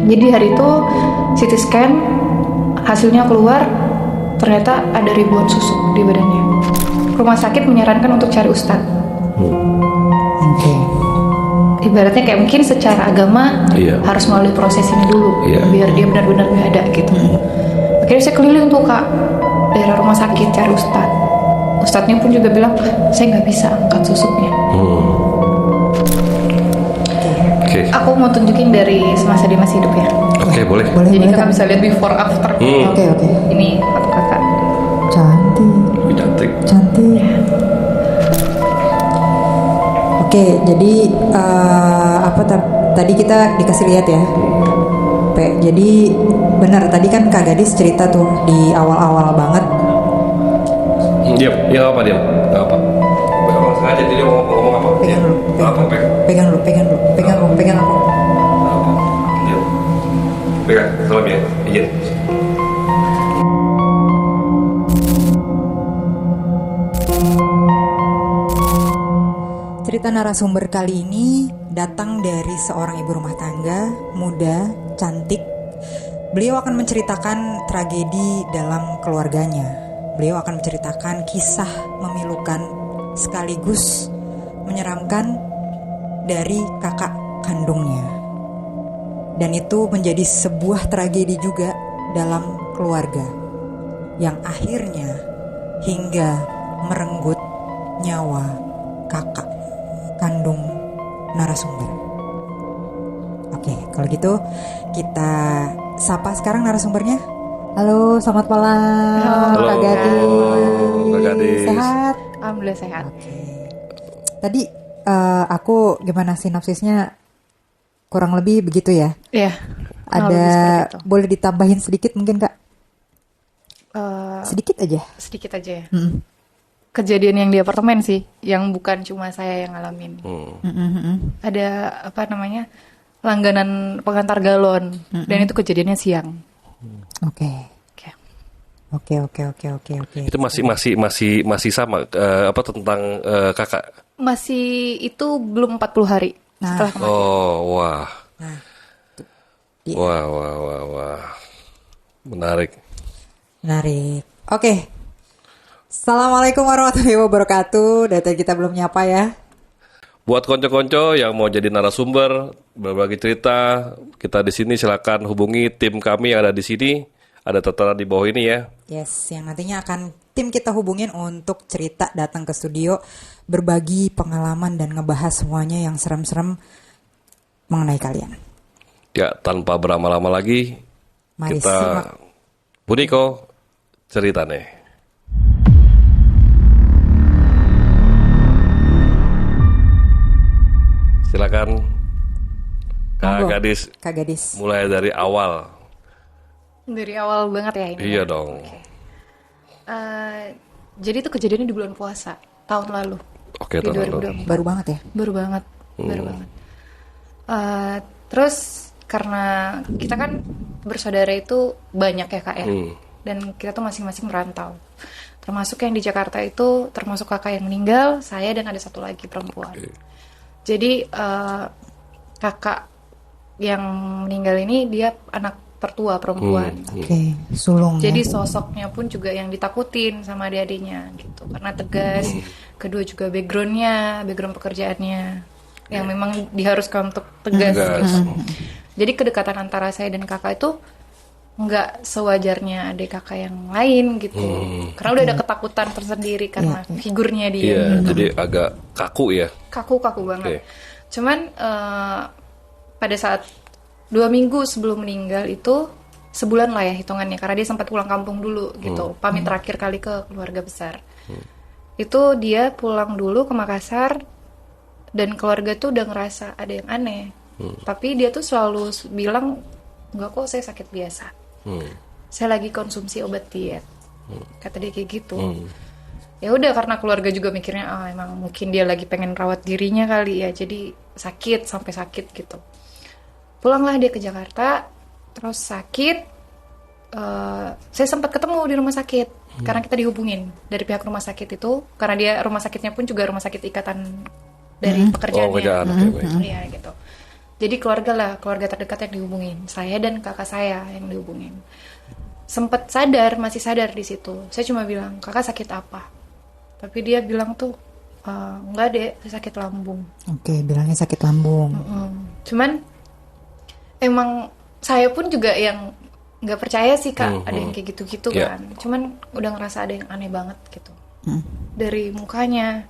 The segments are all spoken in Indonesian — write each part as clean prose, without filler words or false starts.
Jadi hari itu CT scan, hasilnya keluar, ternyata ada ribuan susuk di badannya. Rumah sakit menyarankan untuk cari ustadz. Oke. Ibaratnya kayak mungkin secara agama harus melalui proses ini dulu, biar dia benar-benar nggak ada gitu. Akhirnya saya keliling tuh Kak, daerah rumah sakit cari ustadz. Ustadznya pun juga bilang, saya nggak bisa angkat susuknya. Aku mau tunjukin dari semasa dia masih hidup ya. Oke, boleh. Jadi kakak bisa lihat before after. Oke. Ini foto kakak. Cantik. Oke, jadi tadi kita dikasih lihat ya, jadi benar tadi kan Kak Gadis cerita tuh di awal-awal banget. Diam, ya apa diam? Gak apa. Memang sengaja dia ngomong apa? Pegang lu. Pegang aku. Apa? Diam. Pegang, salam ya. Izin. Cerita narasumber kali ini datang dari seorang ibu rumah tangga, muda, cantik. Beliau akan menceritakan tragedi dalam keluarganya. Beliau akan menceritakan kisah memilukan sekaligus menyeramkan dari kakak kandungnya. Dan itu menjadi sebuah tragedi juga dalam keluarga yang akhirnya hingga merenggut nyawa kakak kandung narasumber. Oke, kalau gitu kita sapa sekarang narasumbernya. Halo, selamat malam. Halo, Kak Gadis. Sehat? Alhamdulillah sehat. Oke. Tadi aku gimana sinopsisnya, kurang lebih begitu ya? Iya. Ada boleh ditambahin sedikit mungkin Kak? Sedikit aja. Sedikit aja ya. Kejadian yang di apartemen sih, yang bukan cuma saya yang ngalamin. Ada langganan pengantar galon, dan itu kejadiannya siang. Oke. Itu masih sama tentang kakak. Masih itu belum 40 hari setelah kematian. Oh, wah. Wah. Menarik. Oke. Assalamualaikum warahmatullahi wabarakatuh. Data kita belum nyapa ya. Buat konco-konco yang mau jadi narasumber, berbagi cerita, kita di sini silakan hubungi tim kami yang ada di sini. Ada tertera di bawah ini ya. Yes, yang nantinya akan tim kita hubungin untuk cerita, datang ke studio, berbagi pengalaman dan ngebahas semuanya yang serem-serem mengenai kalian. Ya, tanpa berlama-lama lagi, mari kita simak. Bu Niko ceritanya. Silakan Kak Gadis. Mulai dari awal. Dari awal banget ya ini. Iya dong. Jadi itu kejadiannya di bulan puasa tahun lalu. Oke, di tahun lalu. Baru banget ya? Baru banget. Terus karena kita kan bersaudara itu banyak ya Kak ya. Dan kita tuh masing-masing merantau. Termasuk yang di Jakarta itu, termasuk kakak yang meninggal, saya dan ada satu lagi perempuan. Jadi kakak yang meninggal ini dia anak tertua perempuan. Sulung. Jadi sosoknya pun juga yang ditakutin sama adik-adiknya gitu, karena tegas. Kedua juga background pekerjaannya yang memang diharuskan untuk tegas. Gitu. Jadi kedekatan antara saya dan kakak itu nggak sewajarnya adik kakak yang lain gitu, karena udah ada ketakutan tersendiri karena figurnya dia. Iya, jadi agak kaku ya. Kaku banget. Cuman pada saat 2 minggu sebelum meninggal itu, sebulan lah ya hitungannya, karena dia sempat pulang kampung dulu gitu, pamit terakhir kali ke keluarga besar. Itu dia pulang dulu ke Makassar dan keluarga tuh udah ngerasa ada yang aneh. Tapi dia tuh selalu bilang, enggak kok, saya sakit biasa. Saya lagi konsumsi obat diet. Kata dia kayak gitu. Ya udah, karena keluarga juga mikirnya emang mungkin dia lagi pengen rawat dirinya kali ya, jadi sampai sakit gitu. Pulanglah dia ke Jakarta, terus sakit. Saya sempat ketemu di rumah sakit karena kita dihubungin dari pihak rumah sakit itu, karena dia rumah sakitnya pun juga rumah sakit ikatan dari pekerjaannya. Iya gitu. Jadi keluarga terdekat yang dihubungin. Saya dan kakak saya yang dihubungin. Sempet masih sadar di situ. Saya cuma bilang, kakak sakit apa? Tapi dia bilang tuh, enggak deh, saya sakit lambung. Oke, bilangnya sakit lambung. Cuman emang saya pun juga yang nggak percaya sih Kak, ada yang kayak gitu-gitu kan. Cuman udah ngerasa ada yang aneh banget gitu. Dari mukanya,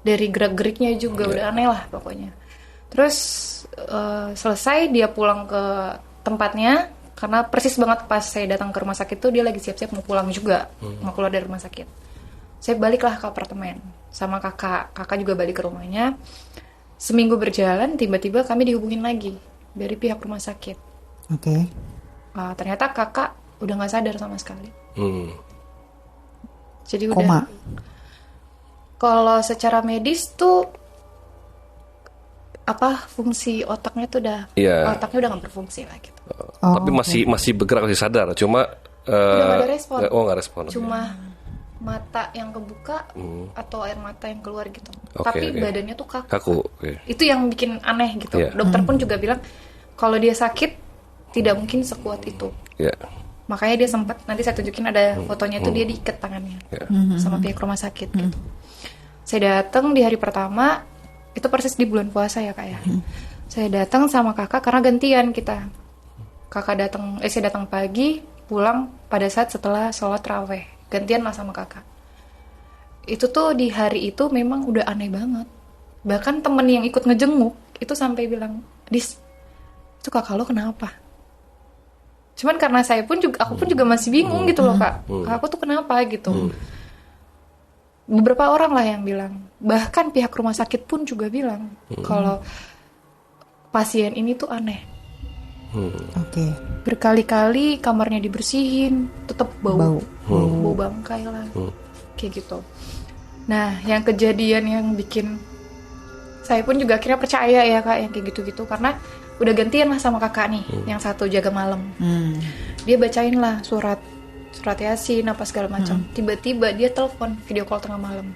dari gerak-geriknya juga udah aneh lah pokoknya. Terus selesai dia pulang ke tempatnya, karena persis banget pas saya datang ke rumah sakit tuh dia lagi siap-siap mau pulang juga, mau keluar dari rumah sakit. Saya baliklah ke apartemen sama kakak juga balik ke rumahnya. Seminggu berjalan, tiba-tiba kami dihubungin lagi dari pihak rumah sakit. Oke. Ternyata kakak udah nggak sadar sama sekali. Jadi udah koma. Kalau secara medis tuh fungsi otaknya tuh otaknya udah nggak berfungsi lah gitu. Tapi masih bergerak, masih sadar. Cuma udah nggak ada respon. Nggak respon. Cuma mata yang kebuka atau air mata yang keluar gitu. Tapi badannya tuh kaku. Itu yang bikin aneh gitu. Dokter pun juga bilang kalau dia sakit tidak mungkin sekuat itu. Makanya dia sempat, nanti saya tunjukin ada fotonya tuh dia diikat tangannya sama pihak rumah sakit gitu. Saya datang di hari pertama, itu persis di bulan puasa ya Kak ya. Saya datang sama kakak karena gantian kita. Saya datang pagi, pulang pada saat setelah sholat raweh. Gantian lah sama kakak. Itu tuh di hari itu memang udah aneh banget. Bahkan temen yang ikut ngejenguk itu sampai bilang, "Dis, itu kakak lo kenapa?" Cuman karena aku pun juga masih bingung gitu loh Kak. Aku tuh kenapa gitu. Beberapa orang lah yang bilang, bahkan pihak rumah sakit pun juga bilang kalau pasien ini tuh aneh. Oke. Berkali-kali kamarnya dibersihin, tetap bau bangkai lah, kayak gitu. Nah, yang kejadian yang bikin saya pun juga akhirnya percaya ya Kak yang kayak gitu-gitu, karena udah gantian lah sama kakak nih, yang satu jaga malam. Dia bacain lah surat Yasin apa segala macam. Tiba-tiba dia telepon video call tengah malam.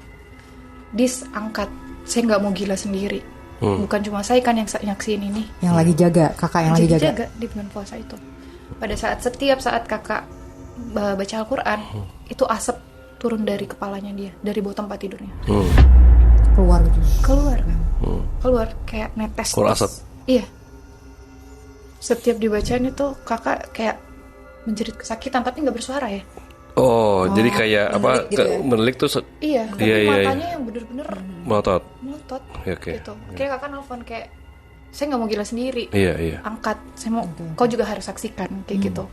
Dis, angkat, saya nggak mau gila sendiri. Bukan cuma saya kan yang nyaksiin ini. Yang lagi jaga, kakak yang lagi jaga di bulan puasa itu. Pada setiap saat kakak baca Al-Quran, itu asap turun dari kepalanya dia, dari bawah tempat tidurnya. Keluar gitu. Keluar kayak netes. Keluar asap. Iya. Setiap dibacain itu kakak kayak menjerit kesakitan tapi nggak bersuara ya. Jadi kayak gitu ya? menelik tuh. Iya, tapi matanya yang bener-bener melotot. Gitu. Kayak kakak nelfon kayak, saya nggak mau gila sendiri. Iya. Angkat, saya mau. Kau juga harus saksikan kayak gitu.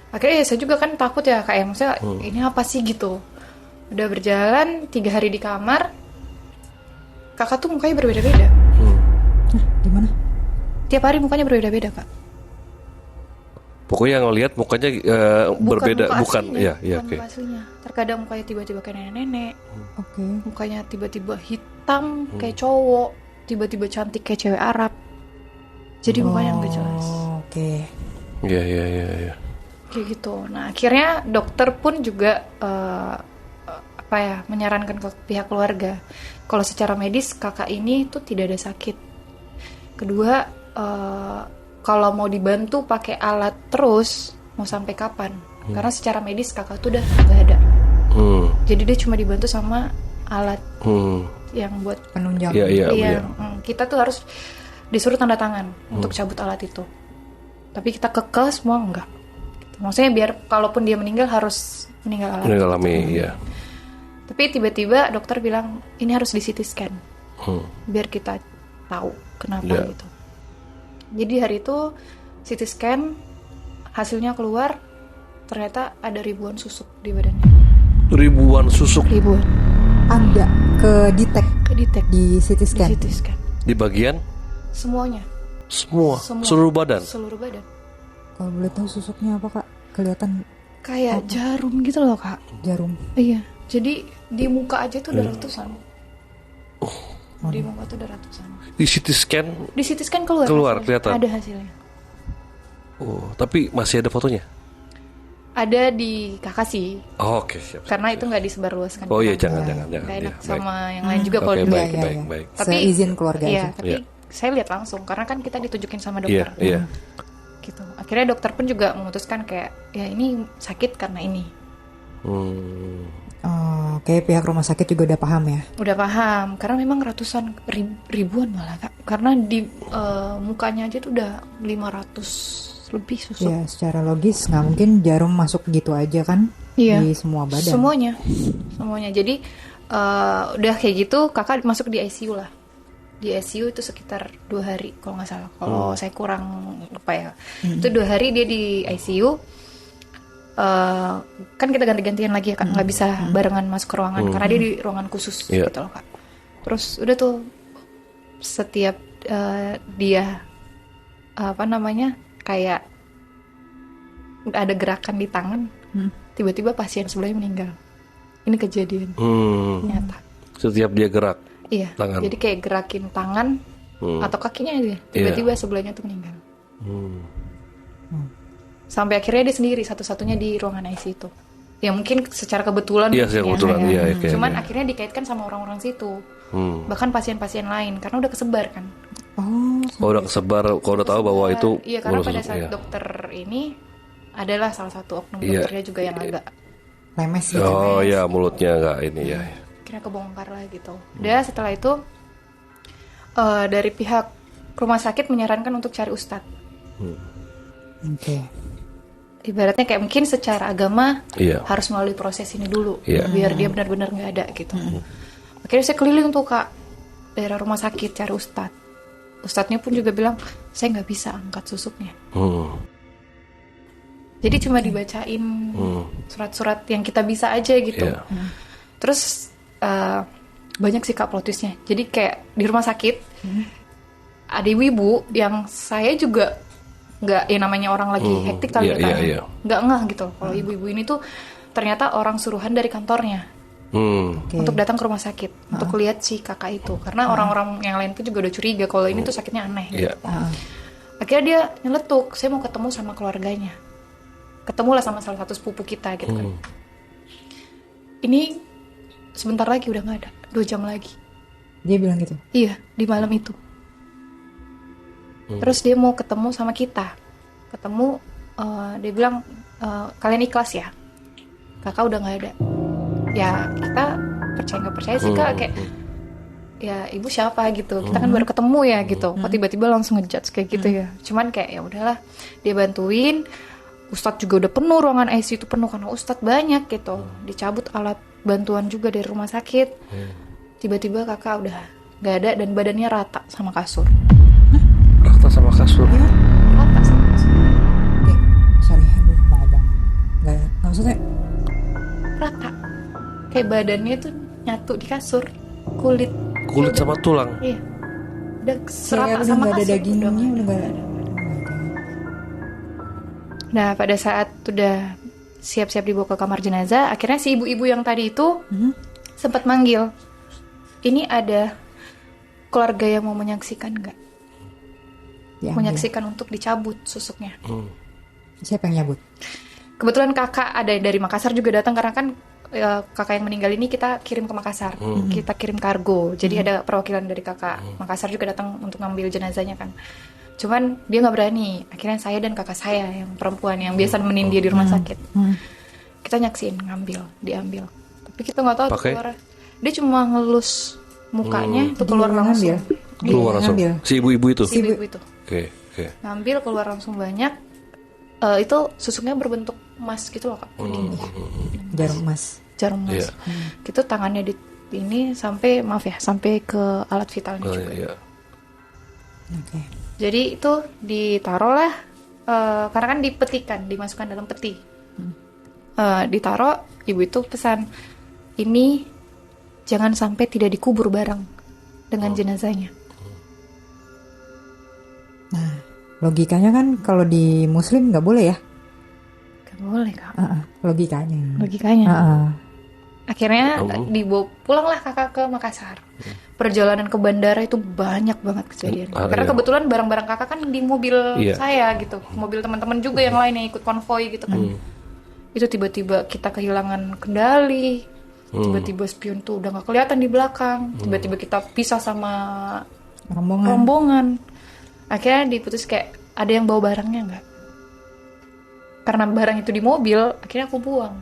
Akhirnya saya juga kan takut ya kayak maksudnya ini apa sih gitu. Udah berjalan 3 hari di kamar, kakak tuh mukanya berbeda-beda. Gimana? Tiap hari mukanya berbeda-beda Kak. Pokoknya yang ngelihat mukanya berbeda, bukan muka aslinya. Terkadang mukanya tiba-tiba kayak nenek-nenek. Mukanya tiba-tiba hitam kayak cowok, tiba-tiba cantik kayak cewek Arab. Jadi mukanya nggak jelas. Iya. Kayak gitu. Nah akhirnya dokter pun juga menyarankan ke pihak keluarga kalau secara medis kakak ini tuh tidak ada sakit. Kedua, kalau mau dibantu pakai alat terus mau sampai kapan? Karena secara medis kakak tuh udah nggak ada. Jadi dia cuma dibantu sama alat yang buat penunjang. Iya. Kita tuh harus disuruh tanda tangan untuk cabut alat itu. Tapi kita kekeh semua enggak. Maksudnya biar kalaupun dia meninggal harus meninggal alami. Iya. Tapi tiba-tiba dokter bilang ini harus di CT scan. Biar kita tahu kenapa gitu. Jadi hari itu CT scan hasilnya keluar, ternyata ada ribuan susuk di badannya. Ribuan susuk? Ribuan. Ada ke detect di CT scan? Di CT scan. Di bagian? Semuanya. Semua? Seluruh badan? Seluruh badan. Kalau boleh tahu susuknya apa Kak? Kelihatan kayak jarum gitu loh Kak. Jarum? Iya. Jadi di muka aja tuh udah ratusan. Di muka tuh udah ratusan. Di CT scan? Di CT scan keluar kelihatan. Ada hasilnya. Tapi masih ada fotonya? Ada di kakak sih. Oke, siap. Karena itu nggak jangan. Gak enak sama yang lain juga kalau baik. Tapi seizin keluarga aja. aja. Tapi saya lihat langsung karena kan kita ditunjukin sama Iya, dokter. iya. Gitu. Akhirnya dokter pun juga memutuskan kayak ya ini sakit karena ini. Oke, pihak rumah sakit juga udah paham ya. Udah paham karena memang ratusan ribuan malah Kak. Karena di mukanya aja tuh udah 500 lebih susuk. Ya, secara logis nggak mungkin jarum masuk gitu aja kan Iya. di semua badan. Semuanya. Jadi udah kayak gitu kakak masuk di ICU lah. Di ICU itu sekitar 2 hari kalau nggak salah. Kalau saya kurang lupa ya. Itu 2 hari dia di ICU. Kan kita ganti-gantian lagi ya Kak. Nggak bisa barengan masuk ke ruangan karena dia di ruangan khusus Iya. gitu loh Kak. Terus udah tuh setiap dia kayak ada gerakan di tangan, tiba-tiba pasien sebelahnya meninggal. Ini kejadian nyata. Setiap dia gerak Iya. tangan. Jadi kayak gerakin tangan atau kakinya aja, tiba-tiba sebelahnya tuh meninggal. Sampai akhirnya dia sendiri satu-satunya di ruangan ICU itu. Ya mungkin secara kebetulan. Iya, secara kebetulan, iya, kayaknya. Cuman akhirnya dikaitkan sama orang-orang situ. Bahkan pasien-pasien lain karena udah kesebar kan. Oh, udah kesebar, kalau udah tahu bahwa itu. Iya, karena pada saat dokter ini adalah salah satu oknum dokternya juga yang agak Lemes gitu. Oh ya, mulutnya nggak ini ya. kira kebongkar lah gitu. Dan setelah itu dari pihak rumah sakit menyarankan untuk cari ustadz. Oke. Ibaratnya kayak mungkin secara agama Iya. harus melalui proses ini dulu Iya. biar dia benar-benar nggak ada gitu. Akhirnya saya keliling tuh Kak daerah rumah sakit cari ustadz. Ustadznya pun juga bilang saya nggak bisa angkat susuknya. Jadi cuma dibacain surat-surat yang kita bisa aja gitu. Iya. Terus banyak sih Kak plot twistnya. Jadi kayak di rumah sakit ada ibu-ibu yang saya juga nggak, ya namanya orang lagi hektik kali Iya, ya Kak. iya. Nggak ngeh gitu. Kalau ibu-ibu ini tuh ternyata orang suruhan dari kantornya untuk datang ke rumah sakit untuk lihat si kakak itu. Karena orang-orang yang lain pun juga udah curiga kalau ini tuh sakitnya aneh. Iya. Gitu. Akhirnya dia nyeletuk, saya mau ketemu sama keluarganya. Ketemulah sama salah satu sepupu kita gitu kan. Ini sebentar lagi udah nggak ada, 2 jam lagi. Dia bilang gitu. Iya, di malam itu. Terus dia mau ketemu sama kita. Ketemu, dia bilang kalian ikhlas ya, kakak udah nggak ada. Ya kita percaya nggak percaya sih Kak, kayak ya ibu siapa gitu. Kita kan baru ketemu ya gitu. Kok tiba-tiba langsung ngejudge kayak gitu ya. Cuman kayak ya udahlah, dia bantuin. Ustadz juga udah penuh, ruangan ICU itu penuh karena Ustadz banyak gitu. Dicabut alat bantuan juga dari rumah sakit. Tiba-tiba kakak udah nggak ada dan badannya rata sama kasur. Rata sama kasur. Rata sama kasur. Oke, sorry, aduh mau ngomong. Nggak maksudnya. Rata. Kayak badannya tuh nyatu di kasur. Kulit Sama tulang. Iya. Udah Kayak serata udah sama nggak ada kasur. dagingnya, Udah udah nggak ada. Nah, pada saat udah siap-siap dibawa ke kamar jenazah, akhirnya si ibu-ibu yang tadi itu sempat manggil. Ini ada keluarga yang mau menyaksikan nggak? Ya, Menyaksikan untuk dicabut susuknya. siapa yang nyabut? Kebetulan kakak ada dari Makassar juga datang karena kan kakak yang meninggal ini kita kirim ke Makassar. Kita kirim kargo. Jadi ada perwakilan dari kakak Makassar juga datang untuk ngambil jenazahnya kan. Cuman dia nggak berani. Akhirnya saya dan kakak saya yang perempuan yang biasa nemenin dia di rumah sakit. Kita nyaksin diambil. Tapi kita nggak tahu tuh keluar. Dia cuma ngelus mukanya tuh keluar langsung. Keluar langsung. Ngambil. Si ibu-ibu itu. Si ibu itu Oke. ngambil keluar langsung banyak. Itu susuknya berbentuk emas gitu loh Kak. Jarum emas. Jarum emas. Gitu tangannya di ini sampai sampai ke alat vitalnya juga. Iya. Oke. Jadi itu ditaruh lah, karena kan dipetikan, dimasukkan dalam peti. Ditaruh, ibu itu pesan, ini jangan sampai tidak dikubur bareng dengan jenazahnya. Nah, logikanya kan kalau di Muslim nggak boleh ya? Gak boleh Kak. Logikanya. Akhirnya dibawa pulanglah kakak ke Makassar. Perjalanan ke bandara itu banyak banget kejadian. Karena kebetulan barang-barang kakak kan di mobil saya gitu, mobil teman-teman juga yang lain yang ikut konvoy gitu kan. Itu tiba-tiba kita kehilangan kendali, tiba-tiba spion tuh udah nggak kelihatan di belakang, tiba-tiba kita pisah sama rombongan. Akhirnya diputus kayak ada yang bawa barangnya nggak? Karena barang itu di mobil, akhirnya aku buang.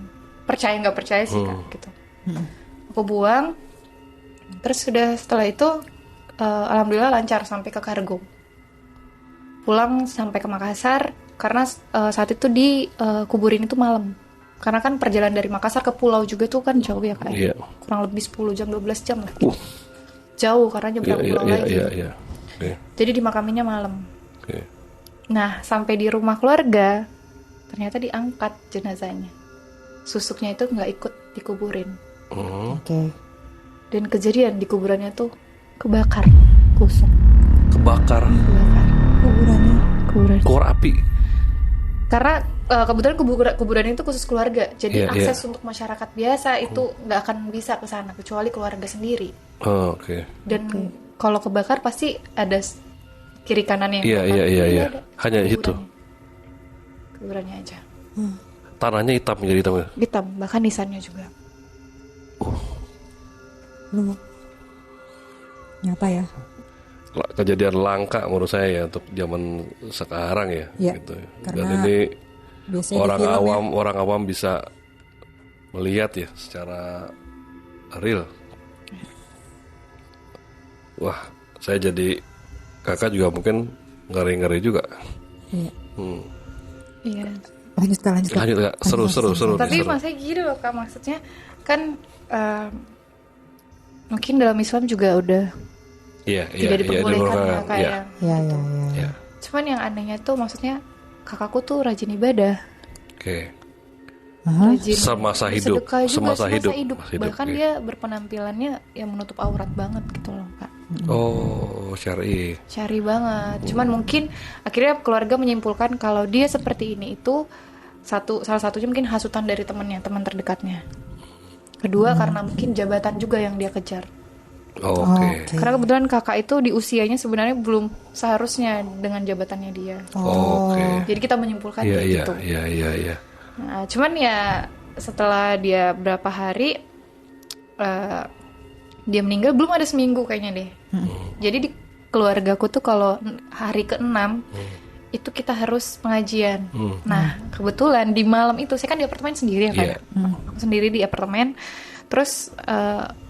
Percaya nggak percaya sih Kak, gitu. Aku buang. Terus sudah setelah itu, alhamdulillah lancar sampai ke kargo. Pulang sampai ke Makassar, karena saat itu kuburin itu malam. Karena kan perjalanan dari Makassar ke pulau juga tuh kan jauh ya Kak. Iya. Kurang lebih 10 jam, 12 jam lah. Jauh karena nyebrang pulau lagi. Iya. Okay. Jadi dimakaminya malam. Okay. Nah, sampai di rumah keluarga, ternyata diangkat jenazahnya. Susuknya itu nggak ikut dikuburin. Oke. Dan kejadian di kuburannya tuh kebakar, kusuk. Kebakar. Kuburan. Keluar api. Karena kebetulan kuburan itu khusus keluarga, jadi Iya, akses untuk masyarakat biasa itu nggak akan bisa ke sana kecuali keluarga sendiri. Oh, oke. Dan kalau kebakar pasti ada kiri kanannya. Iya. Ada Hanya itu. Kuburannya aja. Tanahnya hitam jadi hitam. Hitam, bahkan nisannya juga. Lu nyata ya. Kejadian langka menurut saya ya untuk zaman sekarang ya. Iya, Gitu. karena Dan ini biasanya orang di film awam orang awam bisa melihat ya secara real. Wah, saya jadi kakak juga mungkin ngeri-ngeri juga. Iya. Iya. Lanjut Kak. Lanjut Kak, seru. Tapi seru. maksudnya gini loh Kak, maksudnya kan mungkin dalam Islam juga udah tidak diperbolehkan ya Kak ya. Iya. Cuman yang anehnya tuh maksudnya kakakku tuh rajin ibadah. Oke. Rajin Semasa hidup. sedekah juga, Semasa hidup. Bahkan Oke. dia berpenampilannya yang menutup aurat banget gitu loh Kak. Oh, syar'i. Syari banget. Cuman mungkin akhirnya keluarga menyimpulkan kalau dia seperti ini itu salah satunya mungkin hasutan dari teman terdekatnya. Kedua karena mungkin jabatan juga yang dia kejar. Oh, oke. Karena kebetulan kakak itu di usianya sebenarnya belum seharusnya dengan jabatannya dia. Oh, oke. Jadi kita menyimpulkan Iya, kayak gitu. Iya. Nah, cuman ya setelah dia berapa hari dia meninggal, belum ada seminggu kayaknya deh. Jadi di keluargaku tuh kalau hari ke-6 itu kita harus pengajian. Nah, kebetulan di malam itu saya kan di apartemen sendiri ya Kak. Iya. Aku sendiri di apartemen. Terus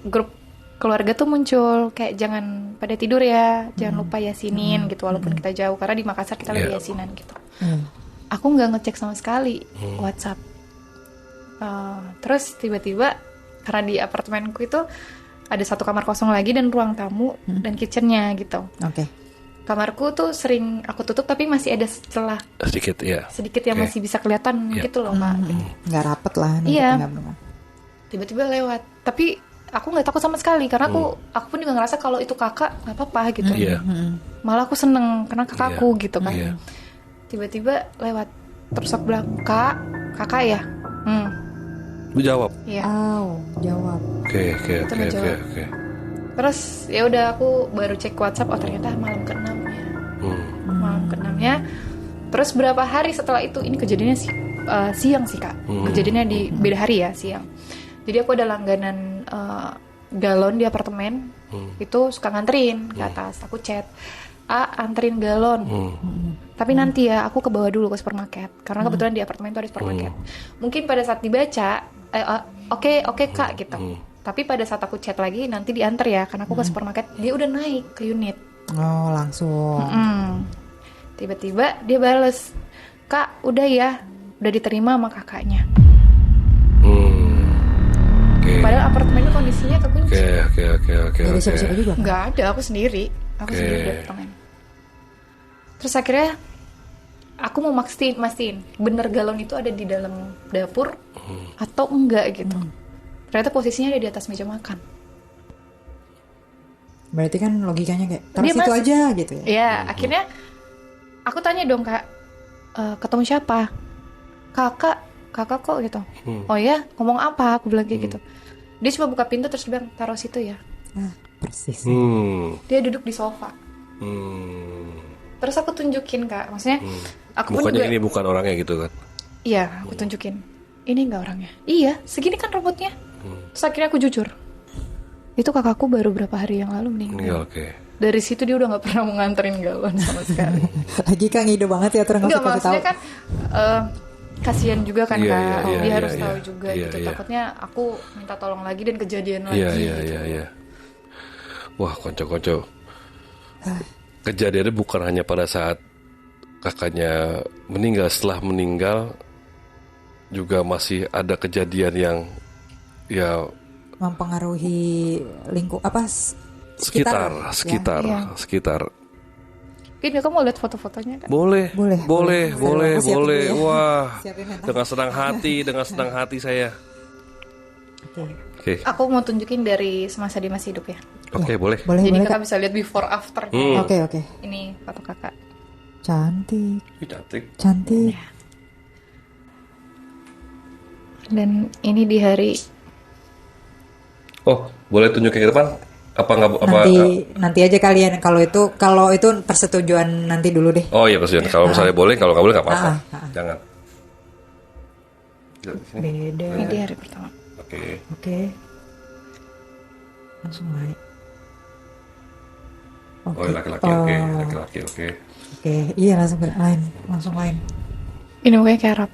grup keluarga tuh muncul kayak jangan pada tidur ya, jangan lupa yasinin gitu walaupun kita jauh karena di Makassar kita lagi yasinan gitu. Aku nggak ngecek sama sekali WhatsApp. Terus tiba-tiba karena di apartemenku itu ada satu kamar kosong lagi dan ruang tamu dan kitchennya gitu. Oke. Kamarku tuh sering aku tutup tapi masih ada celah sedikit yang masih bisa kelihatan gitu loh Kak. Nggak rapet lah. Iya. Tiba-tiba lewat. Tapi aku nggak takut sama sekali karena aku pun juga ngerasa kalau itu kakak nggak apa-apa gitu. Malah aku seneng karena kakakku gitu kan. Tiba-tiba lewat terus aku bilang kakak ya. Lu jawab. Iya. Jawab. Oke. Terus ya udah aku baru cek WhatsApp, oh ternyata malam ke-6-nya. Malam ke-6-nya. Terus berapa hari setelah itu ini kejadiannya siang sih Kak. Kejadiannya di beda hari ya, siang. Jadi aku ada langganan galon di apartemen. Itu suka nganterin ke atas. Aku chat, anterin galon. Tapi nanti ya aku ke bawah dulu ke supermarket. Karena kebetulan di apartemen itu ada supermarket. Mungkin pada saat dibaca, oke Kak gitu. Tapi pada saat aku chat lagi nanti diantar ya. Karena aku ke supermarket, dia udah naik ke unit. Oh langsung. Tiba-tiba dia bales, Kak udah ya, udah diterima sama kakaknya. Padahal apartemennya kondisinya kekunci. Oke. Dari siapa-siapa juga? Nggak ada, aku sendiri sendiri di apartemen. Terus akhirnya aku mau mastiin bener galon itu ada di dalam dapur atau enggak gitu. Ternyata posisinya ada di atas meja makan. Berarti kan logikanya kayak taruh situ aja gitu ya. Iya, akhirnya aku tanya dong Kak, ketemu siapa? Kakak kok gitu. Oh ya, ngomong apa? Aku bilang kayak gitu. Dia cuma buka pintu terus bilang taruh situ ya. Persis. Dia duduk di sofa. Terus aku tunjukin Kak, maksudnya aku pun Bukannya juga, ini bukan orangnya gitu kan? Iya, aku tunjukin. Ini enggak orangnya. Iya, segini kan robotnya. Terus akhirnya aku jujur. Itu kakakku baru berapa hari yang lalu meninggal. Meninggal, oke. Dari situ dia udah nggak pernah mau nganterin galon sama sekali. Lagi kan ngide banget ya terus Enggak, nggak kasih tahu. maksudnya kan kasihan juga kan Iya, Kak. iya, iya, Dia iya, harus iya. tahu juga Iya, gitu. iya. Takutnya aku minta tolong lagi dan kejadian lagi. Iya, iya, gitu. iya, iya. Wah, konco-konco. Kejadiannya bukan hanya pada saat kakaknya meninggal, setelah meninggal juga masih ada kejadian yang ya Mempengaruhi lingkup apa sekitar. Iya. Mungkin kakak mau lihat foto-fotonya kan? Boleh. Boleh. Aku siapin dulu ya. Wah, Siapin mental. dengan senang hati saya. Oke, Aku mau tunjukin dari semasa dia masih hidup ya. oke, boleh. Boleh, Jadi boleh kakak Kak. bisa lihat before after. Oke. Ini foto kakak. Cantik. Ih, cantik. Cantik. Dan ini di hari Oh, boleh tunjukin ke depan? Apa nggak? Nanti aja kalian kalau itu persetujuan nanti dulu deh. Oh iya, Presiden. Kalau misalnya boleh, kalau nggak boleh nggak apa-apa. Jangan. Lihat di sini. Beda. ini di hari pertama. Oke. Oke. Langsung naik. Oh, laki-laki, oke. Laki-laki, oke. Oke, iya langsung lain. Ini mukanya kayak Arab.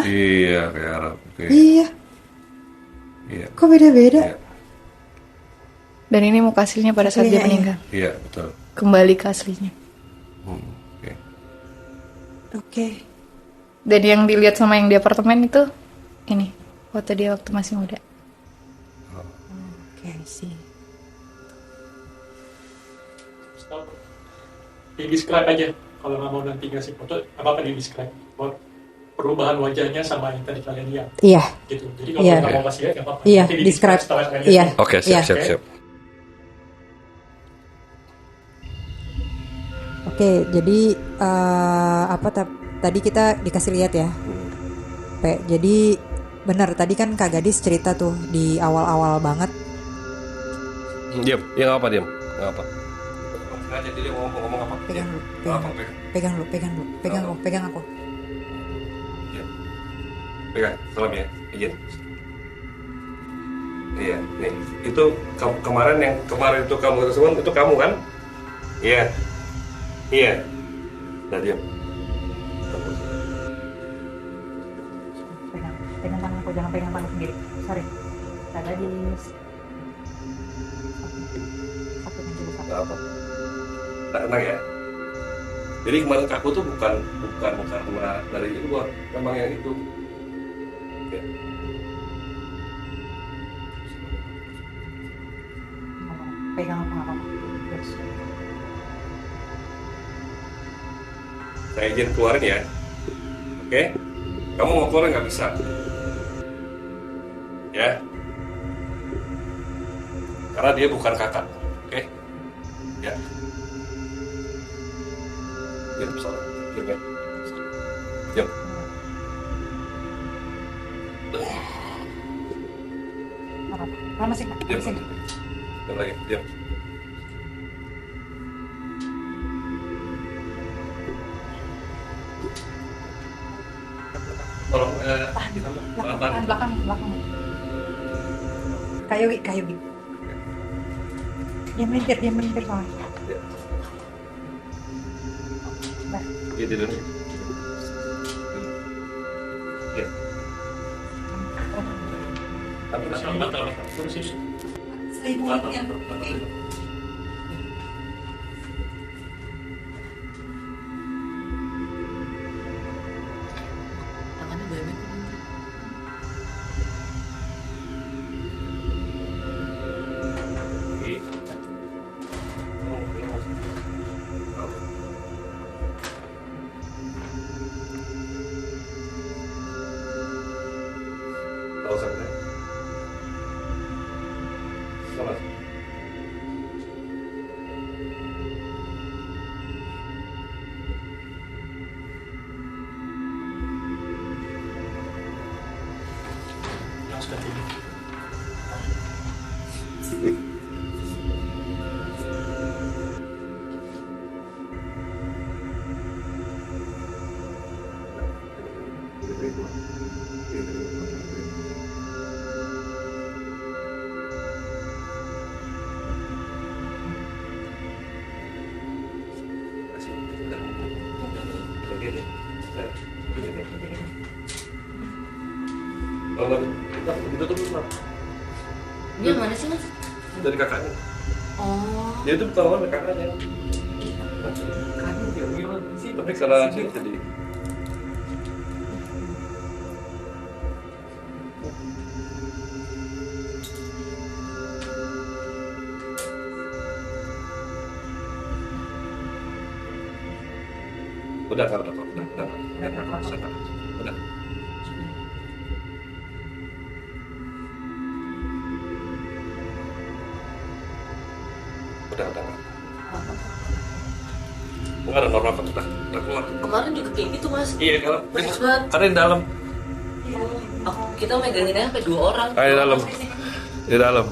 Iya, kayak Arab. Oke. Iya, Iya. kok beda-beda? Iya. Dan ini muka aslinya pada saat dia Aslinya, meninggal. Iya, betul. Kembali ke aslinya. Oke. Oke. Dan yang dilihat sama yang di apartemen itu ini foto dia waktu masih muda. Oke, sih. Di describe aja kalau nggak mau nanti ngasih foto apa di describe perubahan wajahnya sama yang tadi kalian lihat Iya. gitu. Jadi kalau Iya. nggak mau kasih lihat nggak apa-apa. Iya, Nanti di describe. setelah kalian Iya. lihat. Oke, Iya. siap. Oke, jadi tadi kita dikasih lihat ya. Jadi benar tadi kan Kak Gadis cerita tuh di awal-awal banget. Diam. Ya nggak apa, diam. Nggak apa. Sengaja dia ngomong apa? Pegang dulu, Nggak apa, pegang aku. Diam. Pegang, salam ya. Izin. Iya, nih. Itu kemarin itu kamu tersebut, itu kamu kan? Iya. Nah, diam. Pegang tangan aku, jangan pegang tangan sendiri. Sorry. Kak Gadis. Nggak apa. Tenang ya. Jadi kemarin aku tuh bukan karena dari itu, memang yang itu. Oke. Pegang aku nggak apa-apa. Saya izin keluarin ya. Oke? Kamu mau keluar nggak bisa. Ya. Karena dia bukan kakak. Oke? Ya. Diam, salah. Diam ya. Diam. Lama sih, Kak. Diam. Diam lagi. Diam. Tolong Belakang. Kayu. Dia melintir soalnya. Iya, tidur. Iya. Terus ini. Tahu sampai. Selamat. Yang sudah tidur. Kalau itu tuh Mas. Dia mana sih, Mas? Dari kakaknya. Oh. Dia itu pertama dari kakaknya. Tapi karena dia jadi udah kan udah. Udah. Enggak ada normal kan udah keluar. Kemarin juga kayak gitu, Mas. Iya kalau Bagus banget. karena di dalam. Kita meganginnya sampai 2 orang. Ah, di dalam. Di dalam.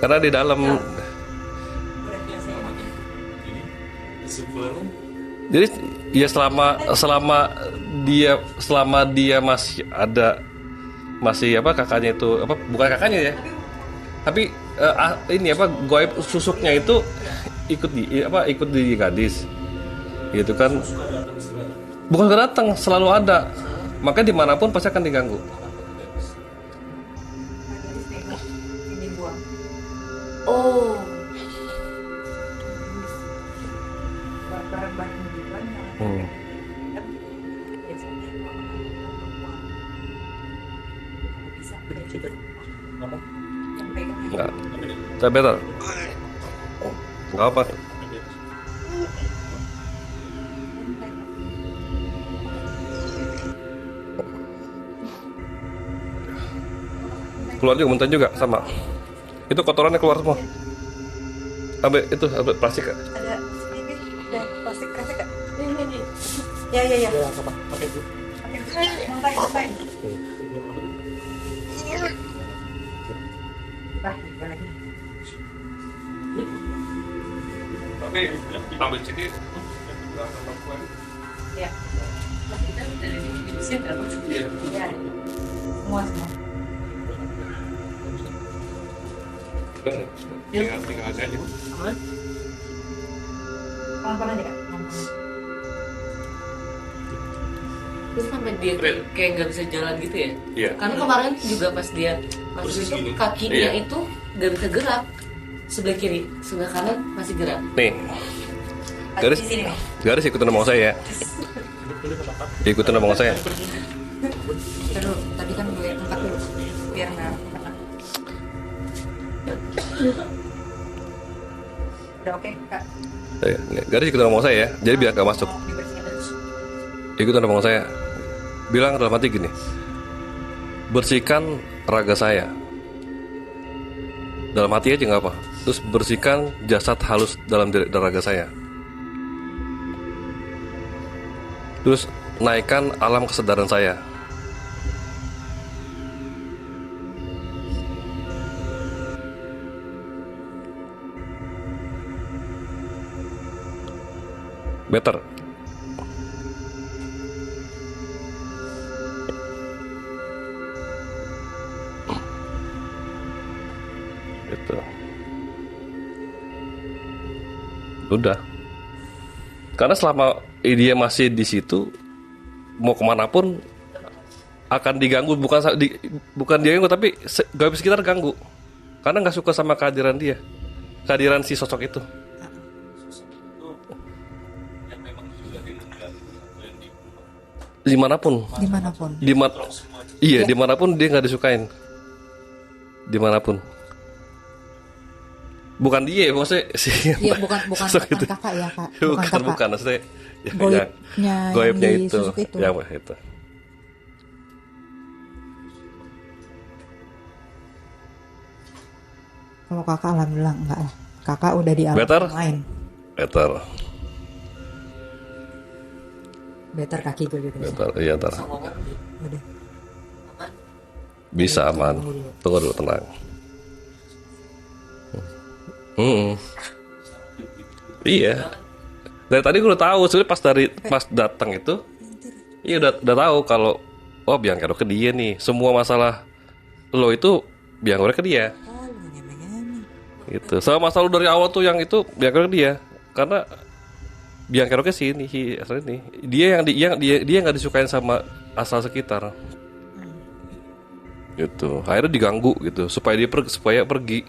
Karena di dalam. Jadi ya selama dia masih ada kakaknya itu bukan kakaknya ya. Tapi ini goib susuknya itu ikut di gadis. Gitu kan. Bukan datang, selalu ada. Makanya dimanapun pasti akan diganggu. Oh. Enggak. Saya better. Enggak apa. Keluar juga, muntah juga sama. Itu kotorannya keluar semua. Ambil plastik Kak. Ada ini udah plastik kresek Kak. Ini. Ya. Pakai itu. Santai. Tapi ambil sini. Ya. Kita dari sini kan? Ya. Semua. Tinggal aja. Aman? Pelan-pelan aja Kak. Terus sampai dia kayak nggak bisa jalan gitu ya? Iya. Karena kemarin juga pas dia masuk itu kakinya Iya. itu nggak bisa gerak, sebelah kiri, sebelah kanan masih gerak. Nih. Garis ikutin ngomong saya ya. Ikutin ngomong saya. Terus tadi kan gue tempat dulu biar nggak kena. Udah oke Kak. Garis ikutin ngomong saya ya. Jadi biar nggak masuk. Ikutin ngomong saya. Bilang dalam hati gini. Bersihkan raga saya. Dalam hati aja nggak apa. Terus bersihkan jasad halus dalam raga saya. Terus naikkan alam kesadaran saya. Better. Itu. Udah. Karena selama dia masih di situ, mau kemanapun akan diganggu, bukan dia ganggu, tapi gaib sekitar ganggu. Karena nggak suka sama kehadiran dia, kehadiran si sosok itu. Dimanapun. Iya, dimanapun dia nggak disukain. Dimanapun. Bukan dia, maksudnya sih. Iya, bukan kakak ya Kak. Bukan, maksudnya goibnya yang itu, yang itu. Kalau kakak alhamdulillah enggak lah. Kakak udah di alam lain. Better kaki gue gitu. Iya, ntar. Udah. Bisa aman. Tunggu dulu, tenang. Iya. Dari tadi gue udah tahu, sebenarnya pas datang itu, iya udah tahu kalau Biang Kerok ke dia nih. Semua masalah lo itu Biang Kerok ke dia. Gitu. Sama masalah lo dari awal tuh yang itu Biang Kerok ke dia. Karena Bianca Roque sih ini, asal ini. Dia yang nggak disukain sama asal sekitar. Gitu. Akhirnya diganggu gitu supaya pergi.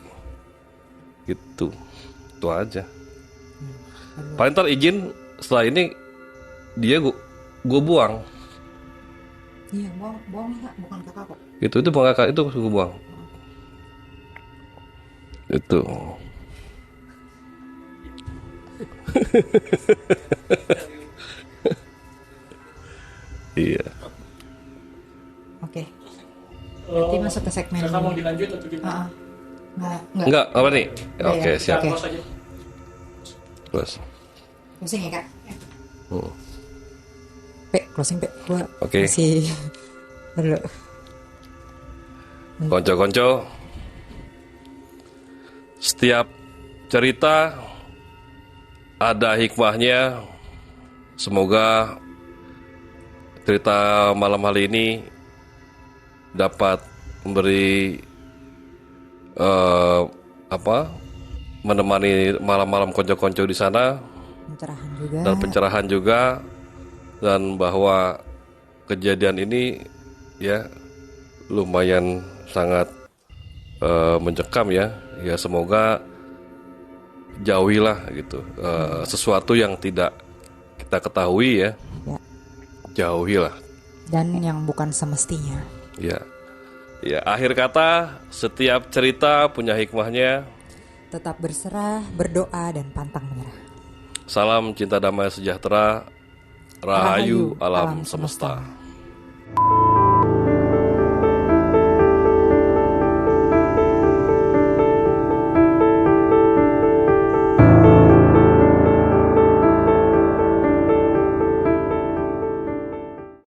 Gitu. Itu aja. Paling ntar izin setelah ini dia gue buang. Iya, buang enggak, bukan kakak kok. Itu buang kakak, itu gue buang. Itu. Iya. Oke. Nanti masuk ke segmen. Kakak mau dilanjut atau gimana? Enggak. Apa nih? Udah Oke, ya? siap. Oke. Close aja. Terus. Closing ya, Kak? Hmm. Closing, Gua Oke. masih dulu. Konco-konco, setiap cerita ada hikmahnya. Semoga cerita malam hari ini dapat memberi menemani malam-malam konco-konco di sana Pencerahan juga. dan pencerahan juga, dan bahwa kejadian ini ya lumayan sangat mencekam ya. Ya semoga jauhilah gitu sesuatu yang tidak kita ketahui ya. Ya. Jauhilah. Dan yang bukan semestinya. Ya. Ya, akhir kata, setiap cerita punya hikmahnya. Tetap berserah, berdoa, dan pantang menyerah. Salam cinta damai sejahtera. Rahayu alam semesta.